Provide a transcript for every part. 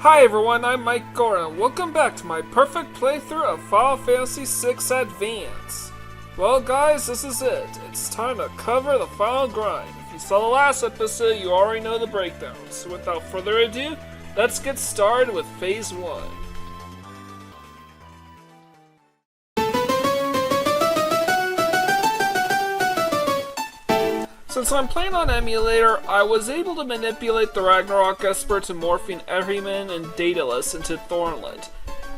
Hi everyone, I'm Mike Gordon. Welcome back to my perfect playthrough of Final Fantasy VI Advance. Well guys, this is it. It's time to cover the final grind. If you saw the last episode, you already know the breakdown. So without further ado, let's get started with Phase 1. Since I'm playing on emulator, I was able to manipulate the Ragnarok Esper to morphing Everyman and Daedalus into Thornlet.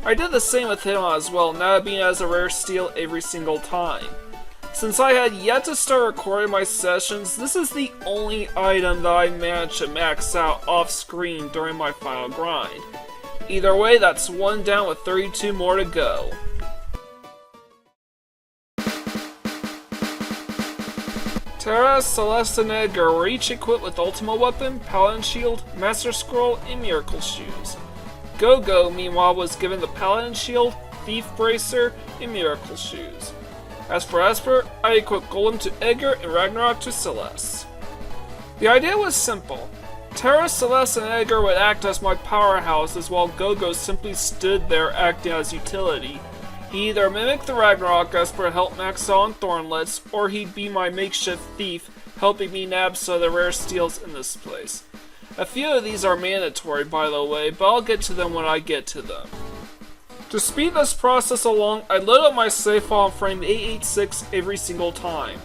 I did the same with him as well, now being as a rare steal every single time. Since I had yet to start recording my sessions, this is the only item that I managed to max out off-screen during my final grind. Either way, that's one down with 32 more to go. Terra, Celeste, and Edgar were each equipped with Ultima Weapon, Paladin Shield, Master Scroll, and Miracle Shoes. Go-Go, meanwhile, was given the Paladin Shield, Thief Bracer, and Miracle Shoes. As for Esper, I equipped Golem to Edgar and Ragnarok to Celeste. The idea was simple. Terra, Celeste, and Edgar would act as my powerhouses while Go-Go simply stood there acting as utility. He either mimicked the Ragnarok Esper to help max out on Thornlets, or he'd be my makeshift thief, helping me nab some of the rare steals in this place. A few of these are mandatory, by the way, but I'll get to them when I get to them. To speed this process along, I load up my save file on frame 886 every single time.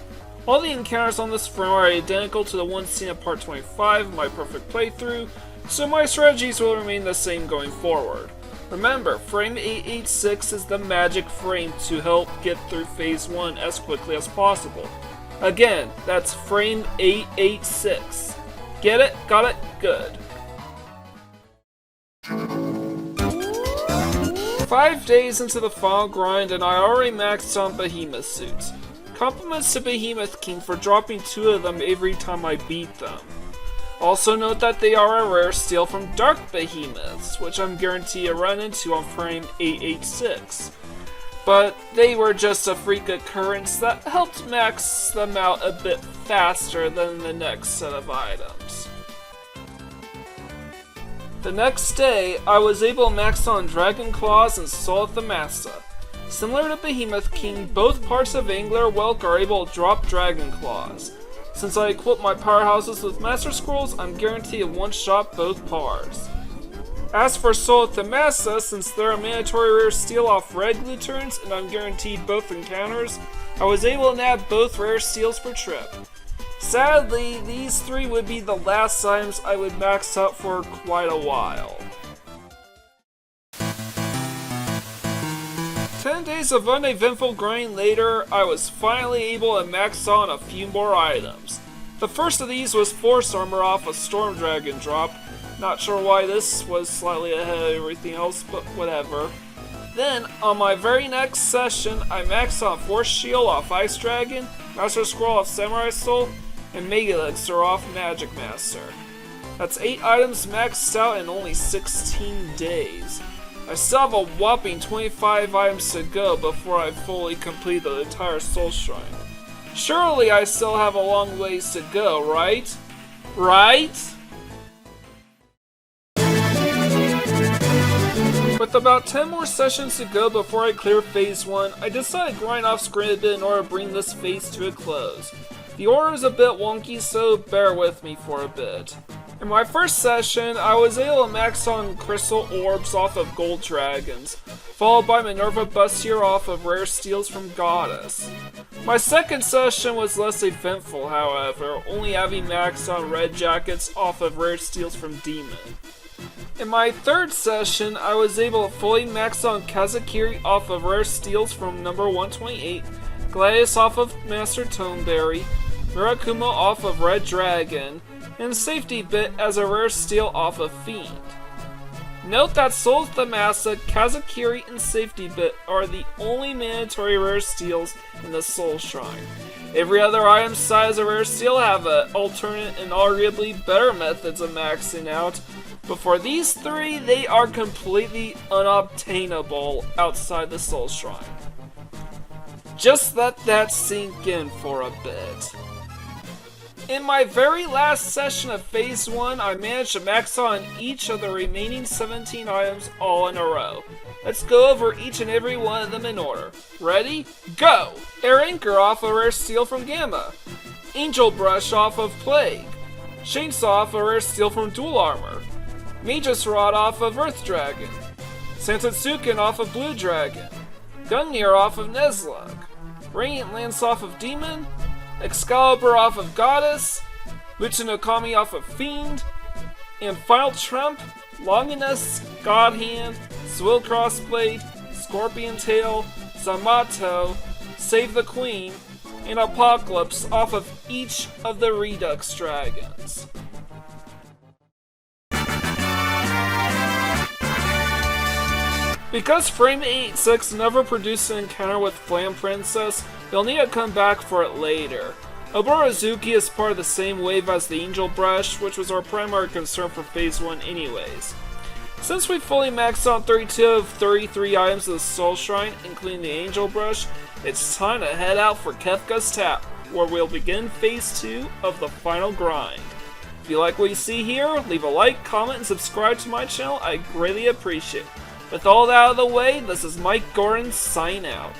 All the encounters on this frame are identical to the ones seen in part 25 of my perfect playthrough, so my strategies will remain the same going forward. Remember, frame 886 is the magic frame to help get through Phase 1 as quickly as possible. Again, that's frame 886. Get it? Got it? Good. 5 days into the final grind and I already maxed on Behemoth suits. Compliments to Behemoth King for dropping 2 of them every time I beat them. Also note that they are a rare steal from Dark Behemoths, which I'm guaranteed to run into on frame 886. But they were just a freak occurrence that helped max them out a bit faster than the next set of items. The next day, I was able to max on Dragon Claws and Soul of the Massa. Similar to Behemoth King, both parts of Angler Welk are able to drop Dragon Claws. Since I equip my powerhouses with Master Scrolls, I'm guaranteed to one-shot both pars. As for Soul of the Massa, since they're a mandatory rare steal off red glue turns and I'm guaranteed both encounters, I was able to nab both rare steals per trip. Sadly, these 3 would be the last items I would max out for quite a while. 10 days of uneventful grind later, I was finally able to max on a few more items. The first of these was Force Armor off a Storm Dragon drop. Not sure why this was slightly ahead of everything else, but whatever. Then, on my very next session, I maxed on Force Shield off Ice Dragon, Master Scroll off Samurai Soul, and Mega Elixir off Magic Master. That's 8 items maxed out in only 16 days. I still have a whopping 25 items to go before I fully complete the entire Soul Shrine. Surely I still have a long ways to go, right? Right? With about 10 more sessions to go before I clear Phase 1, I decided to grind off screen a bit in order to bring this phase to a close. The order is a bit wonky, so bear with me for a bit. In my first session, I was able to max on Crystal Orbs off of Gold Dragons, followed by Minerva Bustier off of Rare Steals from Goddess. My second session was less eventful, however, only having maxed on Red Jackets off of Rare Steals from Demon. In my third session, I was able to fully max on Kazakiri off of Rare Steals from number 128, Gladius off of Master Toneberry, Mirakuma off of Red Dragon, and Safety Bit as a rare steal off of Fiend. Note that Soul of the Massa, Kazakiri, and Safety Bit are the only mandatory rare steals in the Soul Shrine. Every other item side as a rare steal have an alternate and arguably better methods of maxing out, but for these 3, they are completely unobtainable outside the Soul Shrine. Just let that sink in for a bit. In my very last session of Phase 1, I managed to max on each of the remaining 17 items all in a row. Let's go over each and every one of them in order. Ready? Go! Air Anchor off a rare steel from Gamma. Angel Brush off of Plague. Chainsaw off a rare steel from Dual Armor. Magus Rod off of Earth Dragon. Santetsuken off of Blue Dragon. Gungnir off of Nuzlocke. Radiant Lance off of Demon. Excalibur off of Goddess. Luchinokami off of Fiend. And Final Trump, Longinus, Godhand, Swill Crossblade, Scorpion Tail, Zamato, Save the Queen, and Apocalypse off of each of the Redux Dragons. Because Frame 86 never produced an encounter with Flame Princess, you'll need to come back for it later. Oborozuki is part of the same wave as the Angel Brush, which was our primary concern for Phase 1 anyways. Since we fully maxed out 32 of 33 items of the Soul Shrine, including the Angel Brush, it's time to head out for Kefka's Tap, where we'll begin Phase 2 of the final grind. If you like what you see here, leave a like, comment, and subscribe to my channel, I greatly appreciate it. With all that out of the way, this is Mike Gordon signing out.